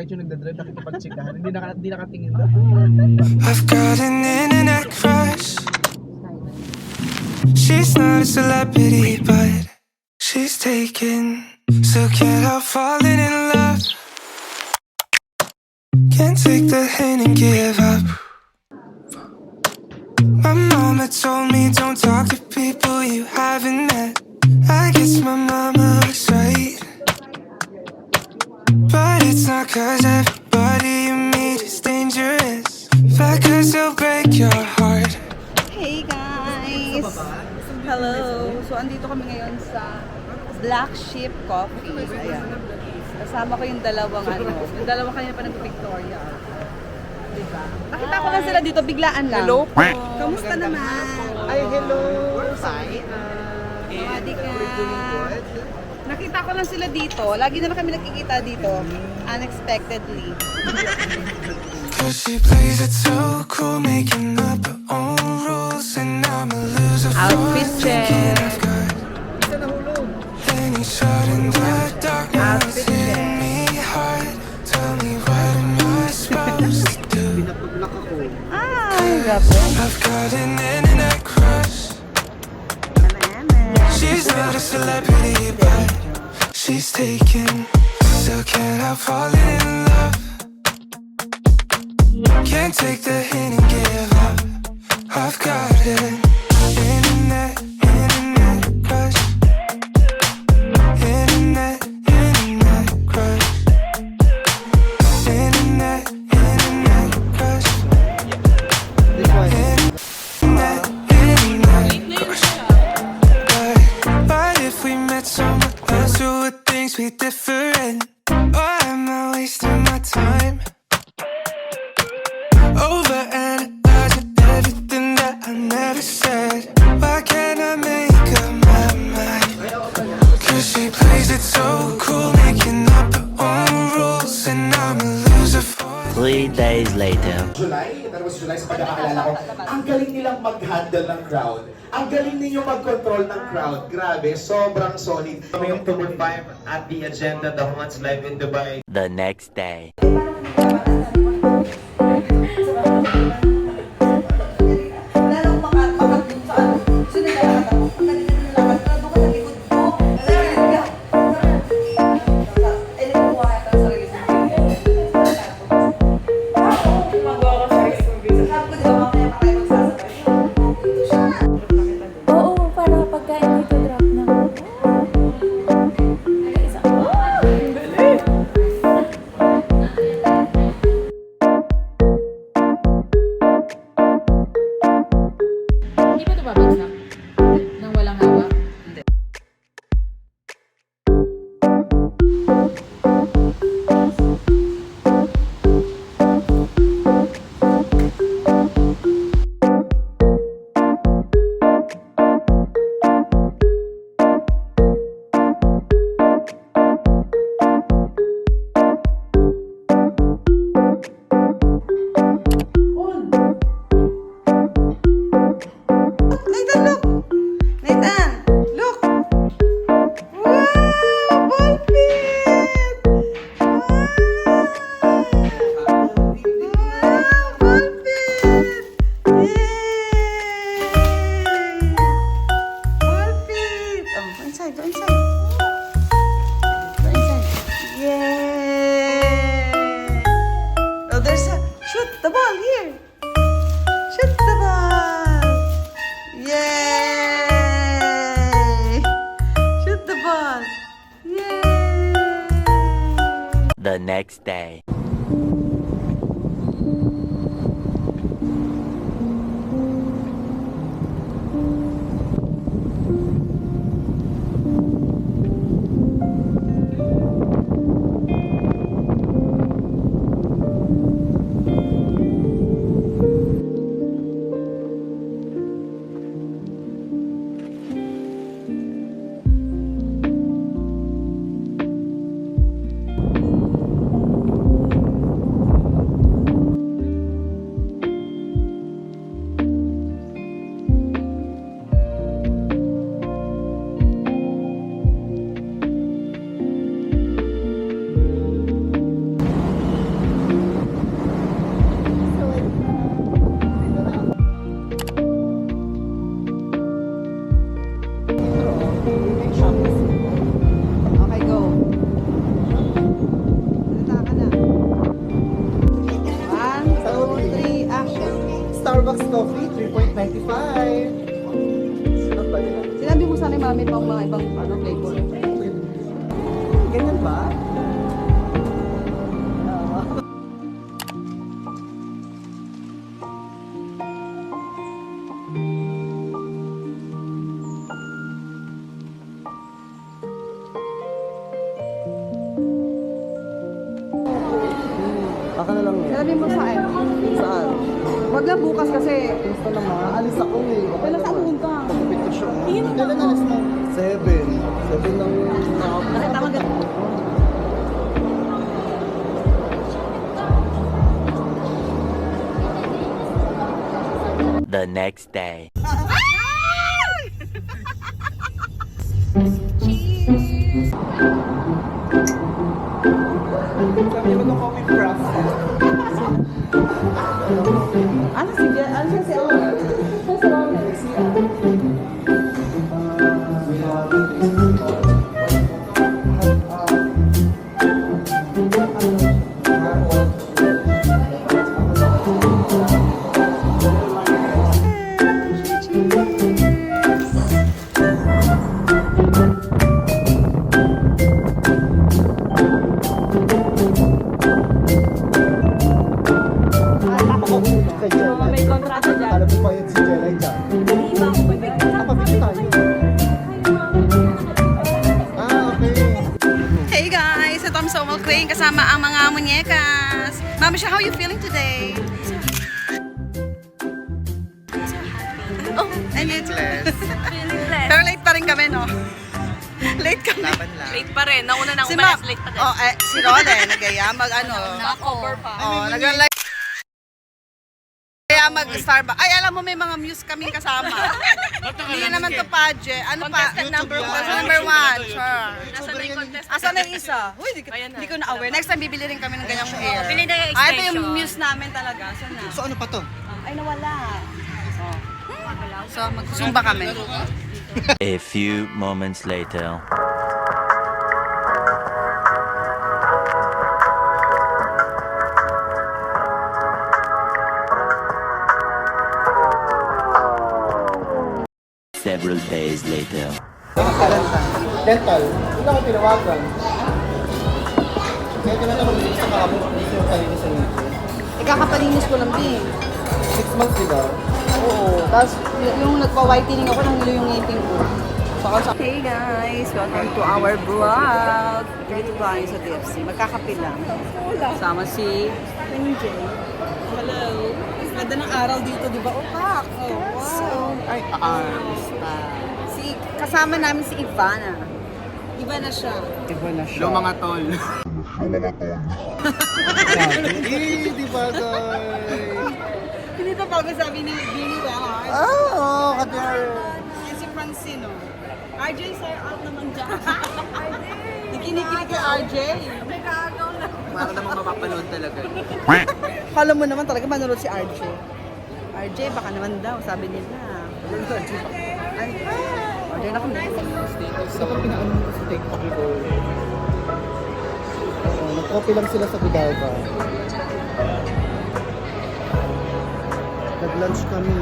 kahit yung nagdadrive nakikipag-chikahan, hindi nakatingin doon. I've got an internet crush. She's not a celebrity, but she's taken. So can't help falling in love. Can't take the hint and give up. My mama told me don't talk to people you haven't met. I guess my mama was right, but it's not cause everybody you meet is dangerous, but cause they'll break your heart. Hey guys! Hello! So, andito kami ngayon sa Black Sheep Coffee. Ayan. Kasama ko yung dalawang yung dalawang kanina pa nag-Victoria. Diba? Nakita ko lang sila dito, biglaan lang. Hello po. Kamusta naman? Ay, hello. Fine. Mawadi ka. Nakita ko lang sila dito. Lagi na lang kami nakikita dito. Unexpectedly. Cause she plays it so cool, making up her own rules, and I'm a loser for Outfit thinking check. I've got Isa nahulog. any shot in the dark. Now it's Outfit check. hitting me hard. Tell me what am I supposed to do? Pinapag-lock ako. Ay, grabe. I've got an internet crush. She's not a celebrity, but she's taken. Still can't help falling in love. Can't take the hint and give up. I've got an internet crush. Internet crush. Internet crush. This one. But if we met someone else, would things be different? Or am I wasting my time? Overanalyzing everything that I never said. Why can't I make up my mind? Cause she plays it so cool, making up her own rules, and I'm a loser for 3 days later. July, that was July sa pagkakakilala ko. Ang galing nilang mag-handle ng crowd. Ang galing ninyo mag-control ng crowd. Grabe, sobrang solid. Kami yung Tumon 5 at the agenda, the Once Live in Dubai. The next day. Oo, para pagkain dito drop na. Hindi ba ito babagsak? Nang walang hawak? Hindi. Nathan, look! Nathan, look! Wow! Ball pit! Wow! Ball pit! Yay! Ball pit! Oh, go inside, go inside. Go inside. Yay! Oh, there's a... Shoot the ball here! Shoot the ball! Yay! Shoot the ball! Yay! The next day. Starbucks coffee, 3.95. Sinabi mo sana yung mami pang mga ibang ano, flavor. Ganyan ba? Baka na lang yan. Sinabi mo sa akin. Saan? Wag lang bukas kasi. Gusto naman. Aalis ako eh. Kailan saan pupunta? Competition. Kailan alis mo? 7. 7 lang yung Nakita mo ganun. The next day. Sabi mo ng coffee craft. Ano si Jen? Ano siya si Owen? Siya si Owen. Si Kay Jelay. may kontrata dyan. Alam mo pa yun si Jelay dyan. Napapili tayo. Okay. Hey guys! Ito ang Somal Queen kasama ang mga munyekas. Mama siya, how are you feeling today? Oh, and you Feeling blessed. Pero late pa rin kami, no? Late kami. Late pa rin. Nauna na Si umalis, Ma- late pa din. Oh, si Role, nagaya ano. Knock-over pa. Oh, nag-like. Kaya mag-Starbucks. Ay, alam mo, may mga muse kaming kasama. Hindi naman to pageant. Ano pa? Contestant number one. Contestant number 1. Sure. Nasa na yung contest? Asan na yung isa? Uy, di ko na aware. Next time, bibili rin kami ng ganyang hair. Bili na yung Ah, ito yung extension. muse namin talaga. Saan na? So ano pa to? Ay, nawala. Oh. So, magsusumba kami. A few moments later. Several days later. Dental. Hindi ako tinawagan. Kaya tinatanong dito sa kamo. Dito yung kayo sa inyo. Ikakapalinis ko lang din. 6 months diba? Oo. Tapos, yung nagpa-whitening ako, nang hilo yung ngipin ko. Hey guys! Welcome to our vlog. Dito tayo sa DFC. Magkakape lang. Kasama si MJ. Hello! Ganda ng araw dito, di ba? Opak! Oh, wow! Ay, arms pa. Kasama namin si Ivana. Iba na siya. Iba na siya. Yung mga tol. Di ba guys? Hindi pa bago sabi ni Billy Wellard. Oo, kadyar. Yan si Francino. RJ, sir, out naman dyan. Kinikilig kay RJ. Para namang mapapanood talaga. Kala mo naman talaga manonood si RJ. RJ, baka naman daw, sabi nila. Ay, order na kami. Sa pag pinakaman ko sa TikTok ko. Nag-copy lang sila sa Gudalba. Nag-lunch kami.